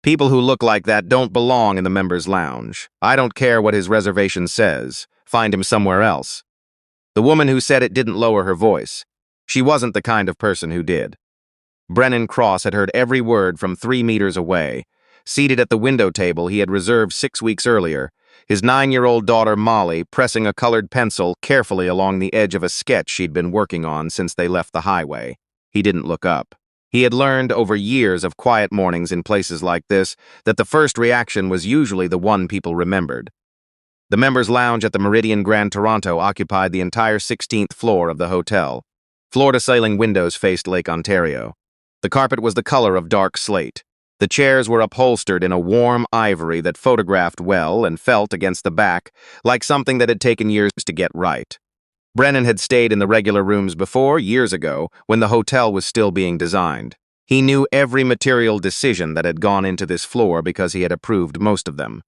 People who look like that don't belong in the members' lounge. I don't care what his reservation says. Find him somewhere else. The woman who said it didn't lower her voice. She wasn't the kind of person who did. Brennan Cross had heard every word from 3 meters away. Seated at the window table he had reserved 6 weeks earlier, his 9-year-old daughter Molly pressing a colored pencil carefully along the edge of a sketch she'd been working on since they left the highway. He didn't look up. He had learned over years of quiet mornings in places like this that the first reaction was usually the one people remembered. The members' lounge at the Meridian Grand Toronto occupied the entire 16th floor of the hotel. Floor-to-ceiling windows faced Lake Ontario. The carpet was the color of dark slate. The chairs were upholstered in a warm ivory that photographed well and felt against the back like something that had taken years to get right. Brennan had stayed in the regular rooms before, years ago, when the hotel was still being designed. He knew every material decision that had gone into this floor because he had approved most of them.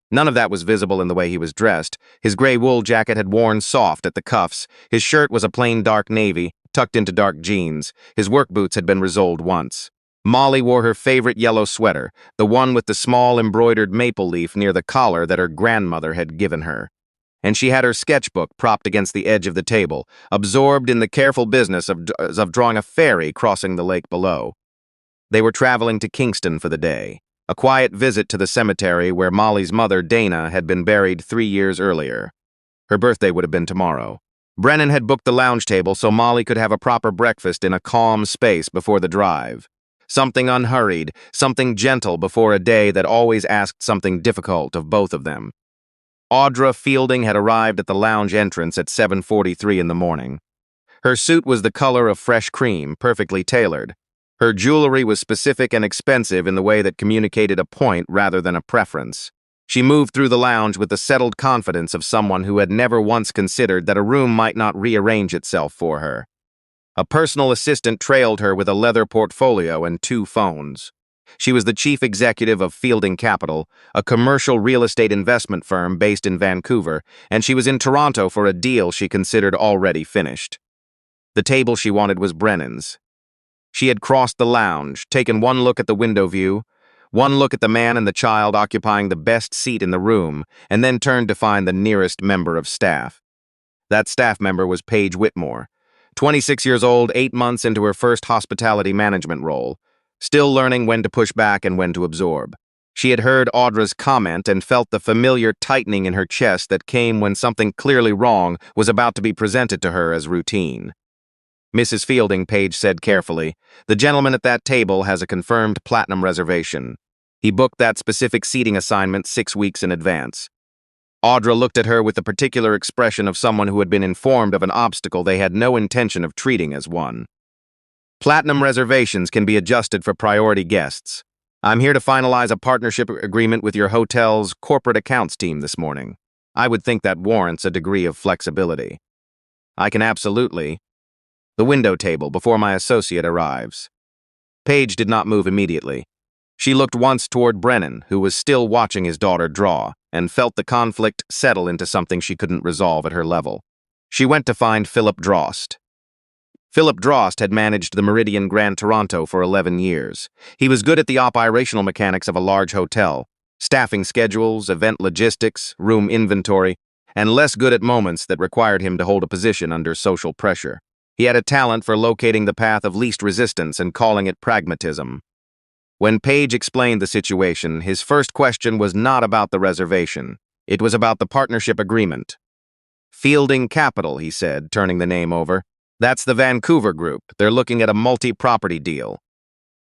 None of that was visible in the way he was dressed. His gray wool jacket had worn soft at the cuffs. His shirt was a plain dark navy, tucked into dark jeans. His work boots had been resoled once. Molly wore her favorite yellow sweater, the one with the small embroidered maple leaf near the collar that her grandmother had given her. And she had her sketchbook propped against the edge of the table, absorbed in the careful business of drawing a ferry crossing the lake below. They were traveling to Kingston for the day, a quiet visit to the cemetery where Molly's mother, Dana, had been buried 3 years earlier. Her birthday would have been tomorrow. Brennan had booked the lounge table so Molly could have a proper breakfast in a calm space before the drive. Something unhurried, something gentle before a day that always asked something difficult of both of them. Audra Fielding had arrived at the lounge entrance at 7:43 in the morning. Her suit was the color of fresh cream, perfectly tailored. Her jewelry was specific and expensive in the way that communicated a point rather than a preference. She moved through the lounge with the settled confidence of someone who had never once considered that a room might not rearrange itself for her. A personal assistant trailed her with a leather portfolio and 2 phones. She was the chief executive of Fielding Capital, a commercial real estate investment firm based in Vancouver, and she was in Toronto for a deal she considered already finished. The table she wanted was Brennan's. She had crossed the lounge, taken one look at the window view, one look at the man and the child occupying the best seat in the room, and then turned to find the nearest member of staff. That staff member was Paige Whitmore, 26 years old, 8 months into her first hospitality management role, still learning when to push back and when to absorb. She had heard Audra's comment and felt the familiar tightening in her chest that came when something clearly wrong was about to be presented to her as routine. Mrs. Fielding, Paige said carefully, the gentleman at that table has a confirmed platinum reservation. He booked that specific seating assignment 6 weeks in advance. Audra looked at her with the particular expression of someone who had been informed of an obstacle they had no intention of treating as one. Platinum reservations can be adjusted for priority guests. I'm here to finalize a partnership agreement with your hotel's corporate accounts team this morning. I would think that warrants a degree of flexibility. I can absolutely. The window table before my associate arrives. Paige did not move immediately. She looked once toward Brennan, who was still watching his daughter draw, and felt the conflict settle into something she couldn't resolve at her level. She went to find Philip Drost. Philip Drost had managed the Meridian Grand Toronto for 11 years. He was good at the operational mechanics of a large hotel, staffing schedules, event logistics, room inventory, and less good at moments that required him to hold a position under social pressure. He had a talent for locating the path of least resistance and calling it pragmatism. When Paige explained the situation, his first question was not about the reservation. It was about the partnership agreement. Fielding Capital, he said, turning the name over. That's the Vancouver group. They're looking at a multi-property deal.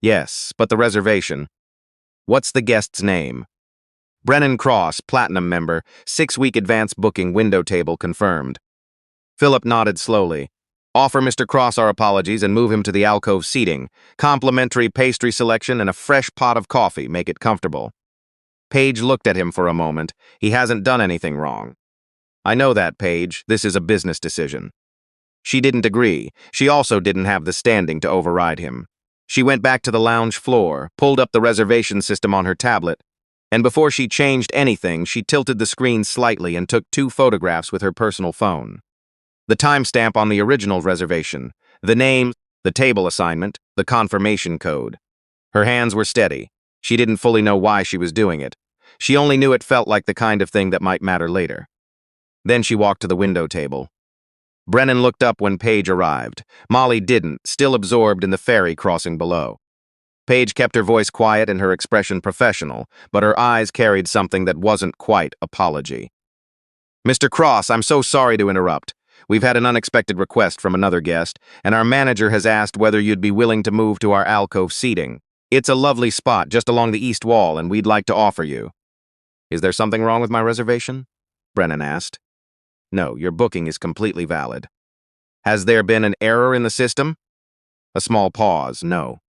Yes, but the reservation. What's the guest's name? Brennan Cross, Platinum member, 6-week advance booking window table confirmed. Philip nodded slowly. Offer Mr. Cross our apologies and move him to the alcove seating. Complimentary pastry selection and a fresh pot of coffee. Make it comfortable. Paige looked at him for a moment. He hasn't done anything wrong. I know that, Paige. This is a business decision. She didn't agree. She also didn't have the standing to override him. She went back to the lounge floor, pulled up the reservation system on her tablet, and before she changed anything, she tilted the screen slightly and took 2 photographs with her personal phone. The timestamp on the original reservation, the name, the table assignment, the confirmation code. Her hands were steady. She didn't fully know why she was doing it. She only knew it felt like the kind of thing that might matter later. Then she walked to the window table. Brennan looked up when Paige arrived. Molly didn't, still absorbed in the ferry crossing below. Paige kept her voice quiet and her expression professional, but her eyes carried something that wasn't quite apology. "Mr. Cross, I'm so sorry to interrupt. We've had an unexpected request from another guest, and our manager has asked whether you'd be willing to move to our alcove seating. It's a lovely spot just along the east wall, and we'd like to offer you." "Is there something wrong with my reservation?" Brennan asked. "No, your booking is completely valid." "Has there been an error in the system?" A small pause, no.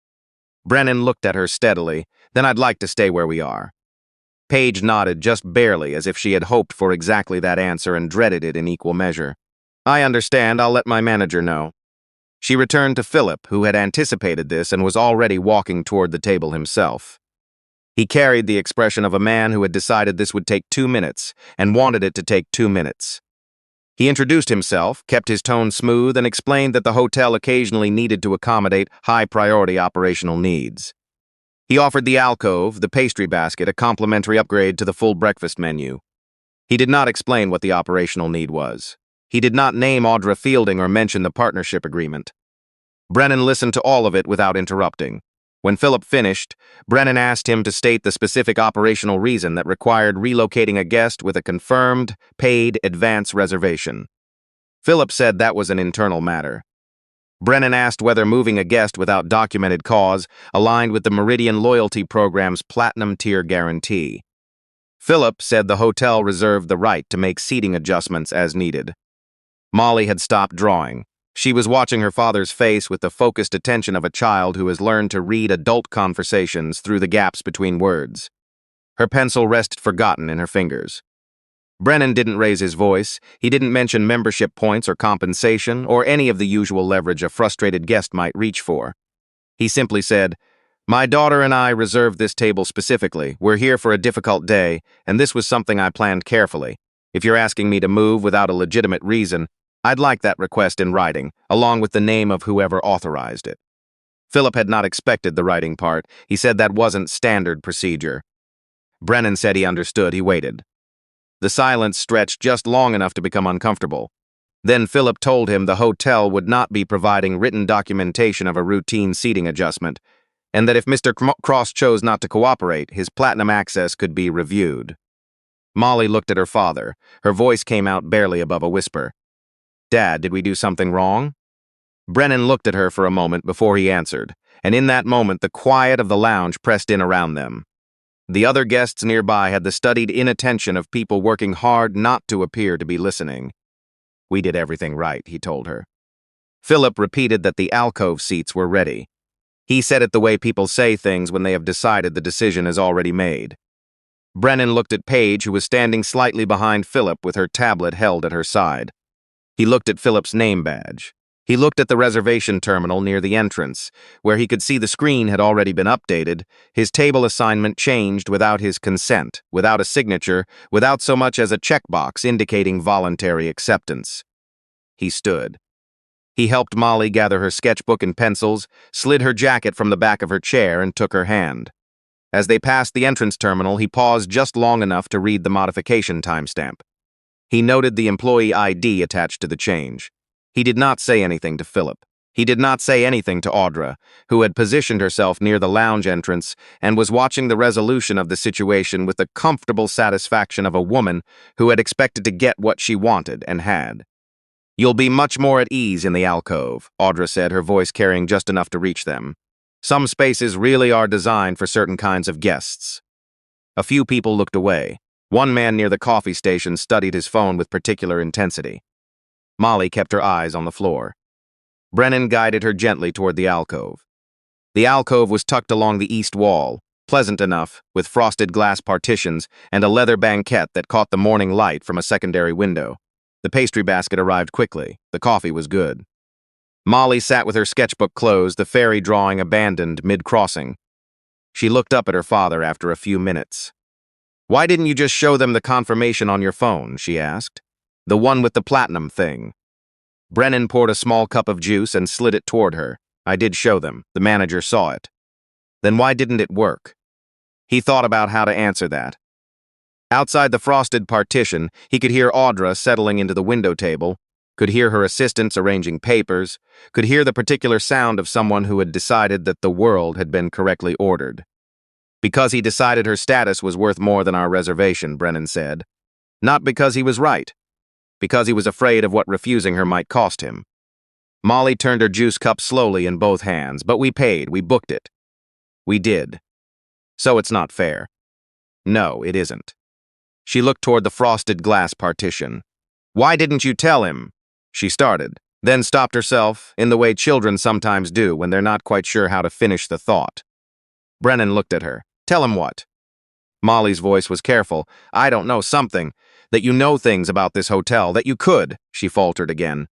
Brennan looked at her steadily. "Then I'd like to stay where we are." Paige nodded just barely, as if she had hoped for exactly that answer and dreaded it in equal measure. "I understand. I'll let my manager know." She returned to Philip, who had anticipated this and was already walking toward the table himself. He carried the expression of a man who had decided this would take 2 minutes and wanted it to take 2 minutes. He introduced himself, kept his tone smooth, and explained that the hotel occasionally needed to accommodate high-priority operational needs. He offered the alcove, the pastry basket, a complimentary upgrade to the full breakfast menu. He did not explain what the operational need was. He did not name Audra Fielding or mention the partnership agreement. Brennan listened to all of it without interrupting. When Philip finished, Brennan asked him to state the specific operational reason that required relocating a guest with a confirmed, paid advance reservation. Philip said that was an internal matter. Brennan asked whether moving a guest without documented cause aligned with the Meridian Loyalty Program's Platinum Tier guarantee. Philip said the hotel reserved the right to make seating adjustments as needed. Molly had stopped drawing. She was watching her father's face with the focused attention of a child who has learned to read adult conversations through the gaps between words. Her pencil rested forgotten in her fingers. Brennan didn't raise his voice. He didn't mention membership points or compensation or any of the usual leverage a frustrated guest might reach for. He simply said, "My daughter and I reserved this table specifically. We're here for a difficult day, and this was something I planned carefully. If you're asking me to move without a legitimate reason, I'd like that request in writing, along with the name of whoever authorized it." Philip had not expected the writing part. He said that wasn't standard procedure. Brennan said he understood. He waited. The silence stretched just long enough to become uncomfortable. Then Philip told him the hotel would not be providing written documentation of a routine seating adjustment, and that if Mr. Cross chose not to cooperate, his platinum access could be reviewed. Molly looked at her father. Her voice came out barely above a whisper. "Dad, did we do something wrong?" Brennan looked at her for a moment before he answered, and in that moment the quiet of the lounge pressed in around them. The other guests nearby had the studied inattention of people working hard not to appear to be listening. "We did everything right," he told her. Philip repeated that the alcove seats were ready. He said it the way people say things when they have decided the decision is already made. Brennan looked at Paige, who was standing slightly behind Philip with her tablet held at her side. He looked at Philip's name badge. He looked at the reservation terminal near the entrance, where he could see the screen had already been updated. His table assignment changed without his consent, without a signature, without so much as a checkbox indicating voluntary acceptance. He stood. He helped Molly gather her sketchbook and pencils, slid her jacket from the back of her chair, and took her hand. As they passed the entrance terminal, he paused just long enough to read the modification timestamp. He noted the employee ID attached to the change. He did not say anything to Philip. He did not say anything to Audra, who had positioned herself near the lounge entrance and was watching the resolution of the situation with the comfortable satisfaction of a woman who had expected to get what she wanted and had. "You'll be much more at ease in the alcove," Audra said, her voice carrying just enough to reach them. "Some spaces really are designed for certain kinds of guests." A few people looked away. One man near the coffee station studied his phone with particular intensity. Molly kept her eyes on the floor. Brennan guided her gently toward the alcove. The alcove was tucked along the east wall, pleasant enough, with frosted glass partitions and a leather banquette that caught the morning light from a secondary window. The pastry basket arrived quickly. The coffee was good. Molly sat with her sketchbook closed, the ferry drawing abandoned mid-crossing. She looked up at her father after a few minutes. "Why didn't you just show them the confirmation on your phone?" she asked. "The one with the platinum thing." Brennan poured a small cup of juice and slid it toward her. "I did show them. The manager saw it." "Then why didn't it work?" He thought about how to answer that. Outside the frosted partition, he could hear Audra settling into the window table, could hear her assistants arranging papers, could hear the particular sound of someone who had decided that the world had been correctly ordered. Because he decided her status was worth more than our reservation, Brennan said. Not because he was right. Because he was afraid of what refusing her might cost him. Molly turned her juice cup slowly in both hands, but we paid, we booked it. We did. So it's not fair. No, it isn't. She looked toward the frosted glass partition. Why didn't you tell him? She started, then stopped herself, in the way children sometimes do when they're not quite sure how to finish the thought. Brennan looked at her. Tell him what? Molly's voice was careful. I don't know, something. That you know things about this hotel, that you could, she faltered again.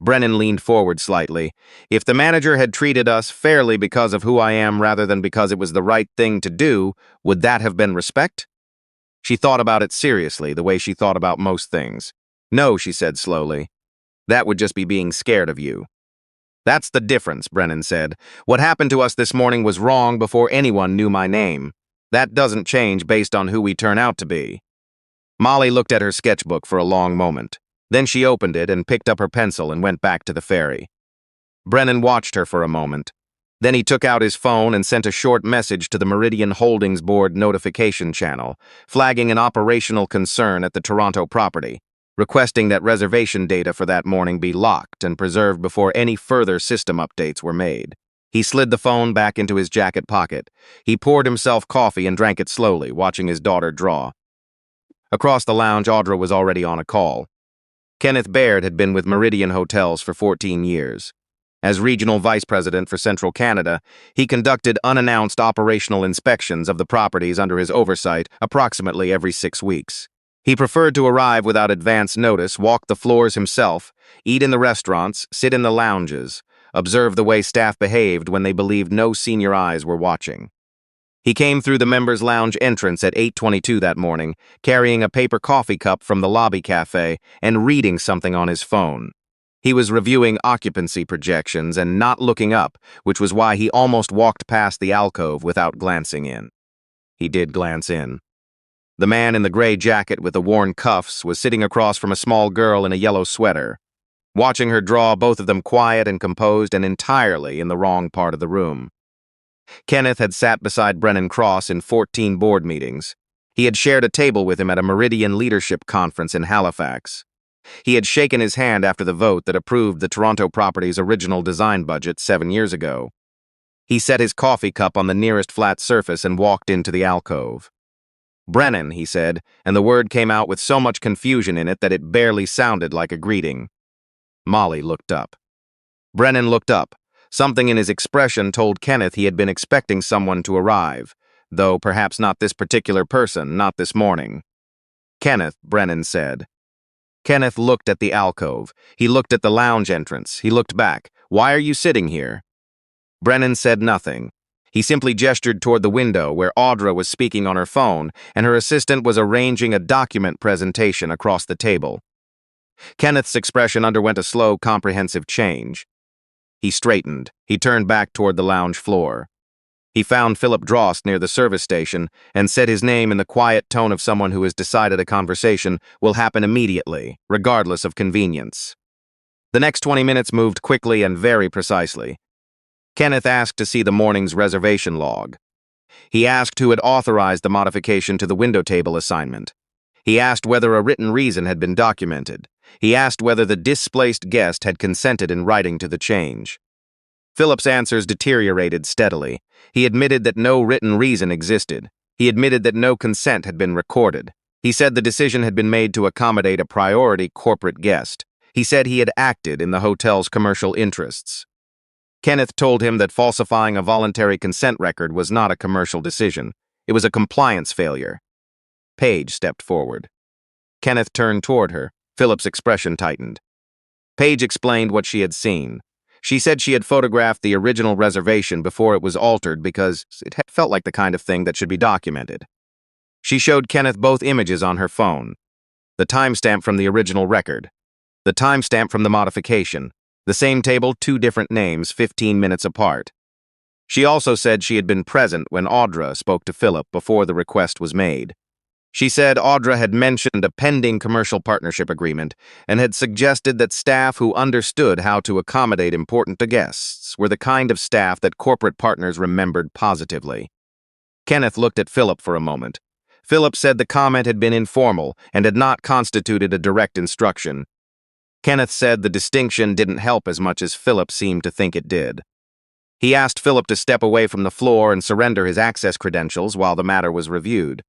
Brennan leaned forward slightly. If the manager had treated us fairly because of who I am rather than because it was the right thing to do, would that have been respect? She thought about it seriously, the way she thought about most things. No, she said slowly. That would just be being scared of you. That's the difference, Brennan said. What happened to us this morning was wrong before anyone knew my name. That doesn't change based on who we turn out to be. Molly looked at her sketchbook for a long moment. Then she opened it and picked up her pencil and went back to the ferry. Brennan watched her for a moment. Then he took out his phone and sent a short message to the Meridian Holdings Board notification channel, flagging an operational concern at the Toronto property, requesting that reservation data for that morning be locked and preserved before any further system updates were made. He slid the phone back into his jacket pocket. He poured himself coffee and drank it slowly, watching his daughter draw. Across the lounge, Audra was already on a call. Kenneth Baird had been with Meridian Hotels for 14 years. As regional vice president for Central Canada, he conducted unannounced operational inspections of the properties under his oversight approximately every 6 weeks. He preferred to arrive without advance notice, walk the floors himself, eat in the restaurants, sit in the lounges, observe the way staff behaved when they believed no senior eyes were watching. He came through the members' lounge entrance at 8:22 that morning, carrying a paper coffee cup from the lobby cafe and reading something on his phone. He was reviewing occupancy projections and not looking up, which was why he almost walked past the alcove without glancing in. He did glance in. The man in the gray jacket with the worn cuffs was sitting across from a small girl in a yellow sweater, watching her draw, both of them quiet and composed and entirely in the wrong part of the room. Kenneth had sat beside Brennan Cross in 14 board meetings. He had shared a table with him at a Meridian Leadership Conference in Halifax. He had shaken his hand after the vote that approved the Toronto property's original design budget 7 years ago. He set his coffee cup on the nearest flat surface and walked into the alcove. Brennan, he said, and the word came out with so much confusion in it that it barely sounded like a greeting. Molly looked up. Brennan looked up. Something in his expression told Kenneth he had been expecting someone to arrive, though perhaps not this particular person, not this morning. Kenneth, Brennan said. Kenneth looked at the alcove. He looked at the lounge entrance. He looked back. Why are you sitting here? Brennan said nothing. He simply gestured toward the window where Audra was speaking on her phone and her assistant was arranging a document presentation across the table. Kenneth's expression underwent a slow, comprehensive change. He straightened. He turned back toward the lounge floor. He found Philip Drost near the service station and said his name in the quiet tone of someone who has decided a conversation will happen immediately, regardless of convenience. The next 20 minutes moved quickly and very precisely. Kenneth asked to see the morning's reservation log. He asked who had authorized the modification to the window table assignment. He asked whether a written reason had been documented. He asked whether the displaced guest had consented in writing to the change. Philip's answers deteriorated steadily. He admitted that no written reason existed. He admitted that no consent had been recorded. He said the decision had been made to accommodate a priority corporate guest. He said he had acted in the hotel's commercial interests. Kenneth told him that falsifying a voluntary consent record was not a commercial decision. It was a compliance failure. Paige stepped forward. Kenneth turned toward her. Philip's expression tightened. Paige explained what she had seen. She said she had photographed the original reservation before it was altered because it had felt like the kind of thing that should be documented. She showed Kenneth both images on her phone. The timestamp from the original record. The timestamp from the modification. The same table, 2 different names, 15 minutes apart. She also said she had been present when Audra spoke to Philip before the request was made. She said Audra had mentioned a pending commercial partnership agreement and had suggested that staff who understood how to accommodate important guests were the kind of staff that corporate partners remembered positively. Kenneth looked at Philip for a moment. Philip said the comment had been informal and had not constituted a direct instruction. Kenneth said the distinction didn't help as much as Philip seemed to think it did. He asked Philip to step away from the floor and surrender his access credentials while the matter was reviewed.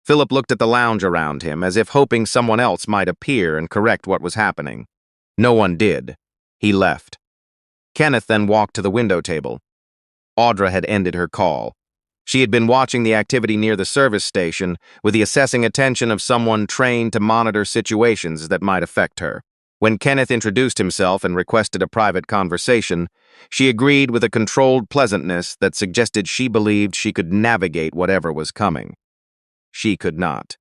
Philip looked at the lounge around him as if hoping someone else might appear and correct what was happening. No one did. He left. Kenneth then walked to the window table. Audra had ended her call. She had been watching the activity near the service station with the assessing attention of someone trained to monitor situations that might affect her. When Kenneth introduced himself and requested a private conversation, she agreed with a controlled pleasantness that suggested she believed she could navigate whatever was coming. She could not.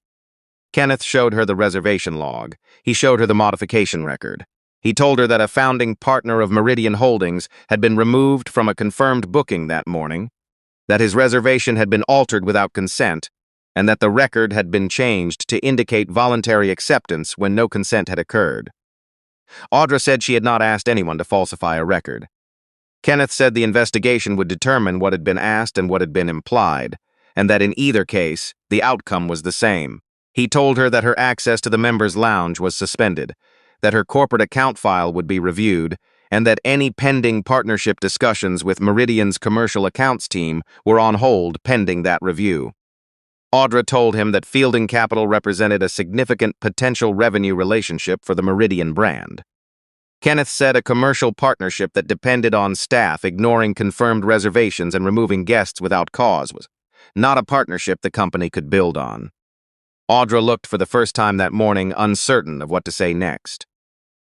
Kenneth showed her the reservation log. He showed her the modification record. He told her that a founding partner of Meridian Holdings had been removed from a confirmed booking that morning, that his reservation had been altered without consent, and that the record had been changed to indicate voluntary acceptance when no consent had occurred. Audra said she had not asked anyone to falsify a record. Kenneth said the investigation would determine what had been asked and what had been implied, and that in either case, the outcome was the same. He told her that her access to the members' lounge was suspended, that her corporate account file would be reviewed, and that any pending partnership discussions with Meridian's commercial accounts team were on hold pending that review. Audra told him that Fielding Capital represented a significant potential revenue relationship for the Meridian brand. Kenneth said a commercial partnership that depended on staff ignoring confirmed reservations and removing guests without cause was not a partnership the company could build on. Audra looked for the first time that morning uncertain of what to say next.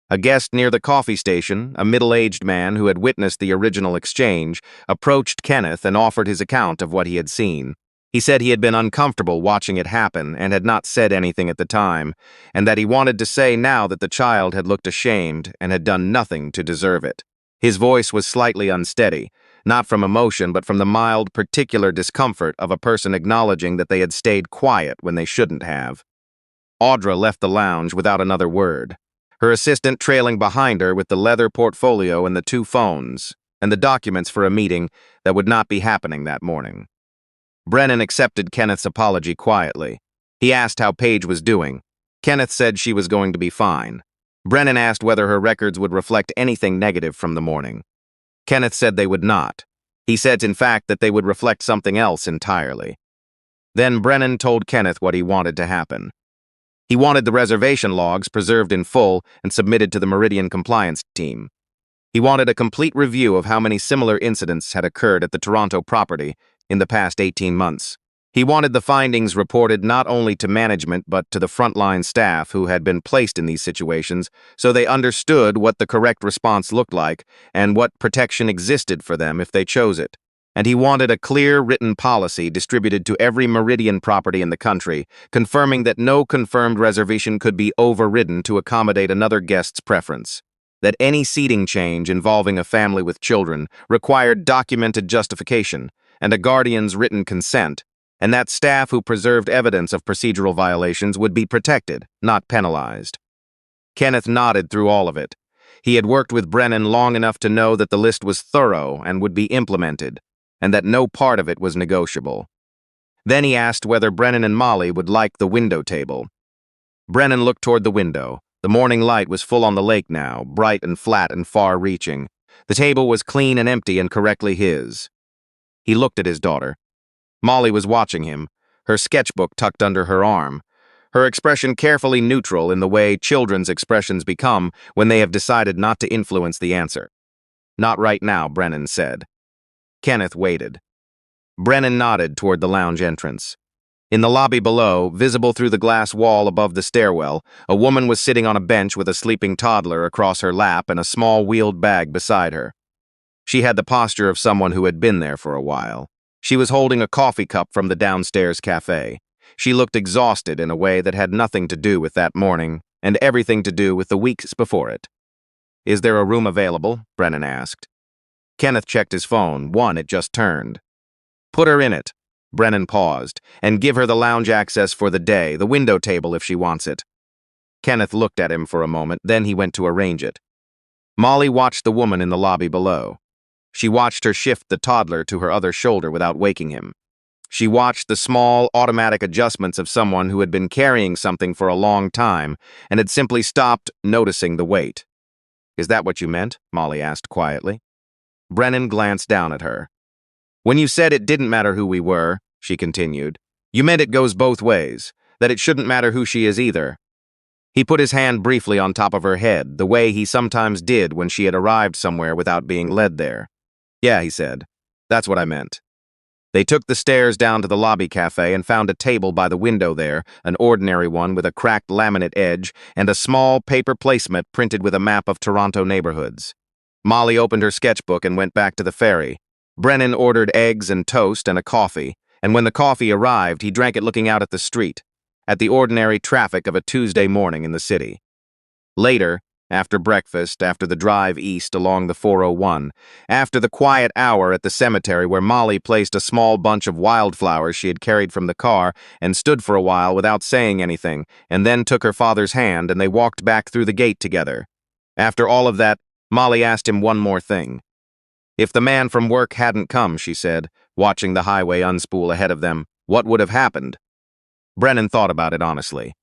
A guest near the coffee station, a middle-aged man who had witnessed the original exchange, approached Kenneth and offered his account of what he had seen. He said he had been uncomfortable watching it happen and had not said anything at the time, and that he wanted to say now that the child had looked ashamed and had done nothing to deserve it. His voice was slightly unsteady, not from emotion but from the mild, particular discomfort of a person acknowledging that they had stayed quiet when they shouldn't have. Audra left the lounge without another word, her assistant trailing behind her with the leather portfolio and the 2 phones, and the documents for a meeting that would not be happening that morning. Brennan accepted Kenneth's apology quietly. He asked how Paige was doing. Kenneth said she was going to be fine. Brennan asked whether her records would reflect anything negative from the morning. Kenneth said they would not. He said, in fact, that they would reflect something else entirely. Then Brennan told Kenneth what he wanted to happen. He wanted the reservation logs preserved in full and submitted to the Meridian compliance team. He wanted a complete review of how many similar incidents had occurred at the Toronto property in the past 18 months. He wanted the findings reported not only to management but to the frontline staff who had been placed in these situations so they understood what the correct response looked like and what protection existed for them if they chose it. And he wanted a clear written policy distributed to every Meridian property in the country, confirming that no confirmed reservation could be overridden to accommodate another guest's preference. That any seating change involving a family with children required documented justification and a guardian's written consent, and that staff who preserved evidence of procedural violations would be protected, not penalized. Kenneth nodded through all of it. He had worked with Brennan long enough to know that the list was thorough and would be implemented, and that no part of it was negotiable. Then he asked whether Brennan and Molly would like the window table. Brennan looked toward the window. The morning light was full on the lake now, bright and flat and far-reaching. The table was clean and empty and correctly his. He looked at his daughter. Molly was watching him, her sketchbook tucked under her arm, her expression carefully neutral in the way children's expressions become when they have decided not to influence the answer. "Not right now," Brennan said. Kenneth waited. Brennan nodded toward the lounge entrance. In the lobby below, visible through the glass wall above the stairwell, a woman was sitting on a bench with a sleeping toddler across her lap and a small wheeled bag beside her. She had the posture of someone who had been there for a while. She was holding a coffee cup from the downstairs cafe. She looked exhausted in a way that had nothing to do with that morning and everything to do with the weeks before it. "Is there a room available?" Brennan asked. Kenneth checked his phone. It just turned. Put her in it. Brennan paused. And give her the lounge access for the day, the window table if she wants it. Kenneth looked at him for a moment, then he went to arrange it. Molly watched the woman in the lobby below. She watched her shift the toddler to her other shoulder without waking him. She watched the small, automatic adjustments of someone who had been carrying something for a long time and had simply stopped noticing the weight. Is that what you meant? Molly asked quietly. Brennan glanced down at her. When you said it didn't matter who we were, she continued, you meant it goes both ways, that it shouldn't matter who she is either. He put his hand briefly on top of her head, the way he sometimes did when she had arrived somewhere without being led there. Yeah, he said. That's what I meant. They took the stairs down to the lobby cafe and found a table by the window there, an ordinary one with a cracked laminate edge and a small paper placemat printed with a map of Toronto neighborhoods. Molly opened her sketchbook and went back to the ferry. Brennan ordered eggs and toast and a coffee, and when the coffee arrived, he drank it looking out at the street, at the ordinary traffic of a Tuesday morning in the city. Later, after breakfast, after the drive east along the 401, after the quiet hour at the cemetery where Molly placed a small bunch of wildflowers she had carried from the car and stood for a while without saying anything, and then took her father's hand and they walked back through the gate together. After all of that, Molly asked him one more thing. If the man from work hadn't come, she said, watching the highway unspool ahead of them, what would have happened? Brennan thought about it honestly.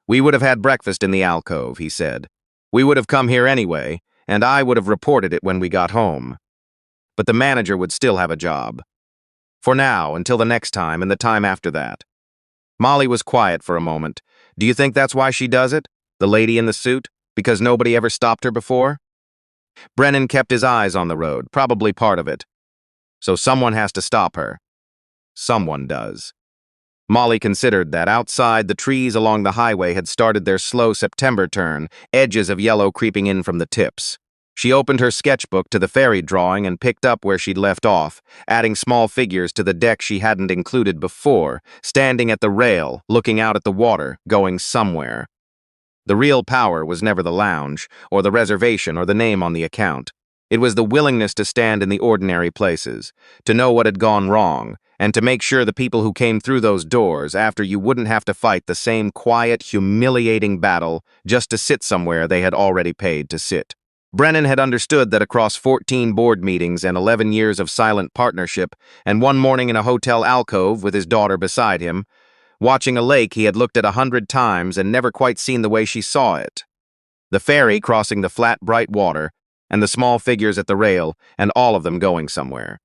We would have had breakfast in the alcove, he said. We would have come here anyway, and I would have reported it when we got home. But the manager would still have a job. For now, until the next time and the time after that. Molly was quiet for a moment. Do you think that's why she does it? The lady in the suit? Because nobody ever stopped her before? Brennan kept his eyes on the road, probably part of it. So someone has to stop her. Someone does. Molly considered that outside, the trees along the highway had started their slow September turn, edges of yellow creeping in from the tips. She opened her sketchbook to the ferry drawing and picked up where she'd left off, adding small figures to the deck she hadn't included before, standing at the rail, looking out at the water, going somewhere. The real power was never the lounge, or the reservation, or the name on the account. It was the willingness to stand in the ordinary places, to know what had gone wrong, and to make sure the people who came through those doors after you wouldn't have to fight the same quiet, humiliating battle just to sit somewhere they had already paid to sit. Brennan had understood that across 14 board meetings and 11 years of silent partnership, and one morning in a hotel alcove with his daughter beside him, watching a lake he had looked at 100 times and never quite seen the way she saw it. The ferry crossing the flat, bright water, and the small figures at the rail, and all of them going somewhere.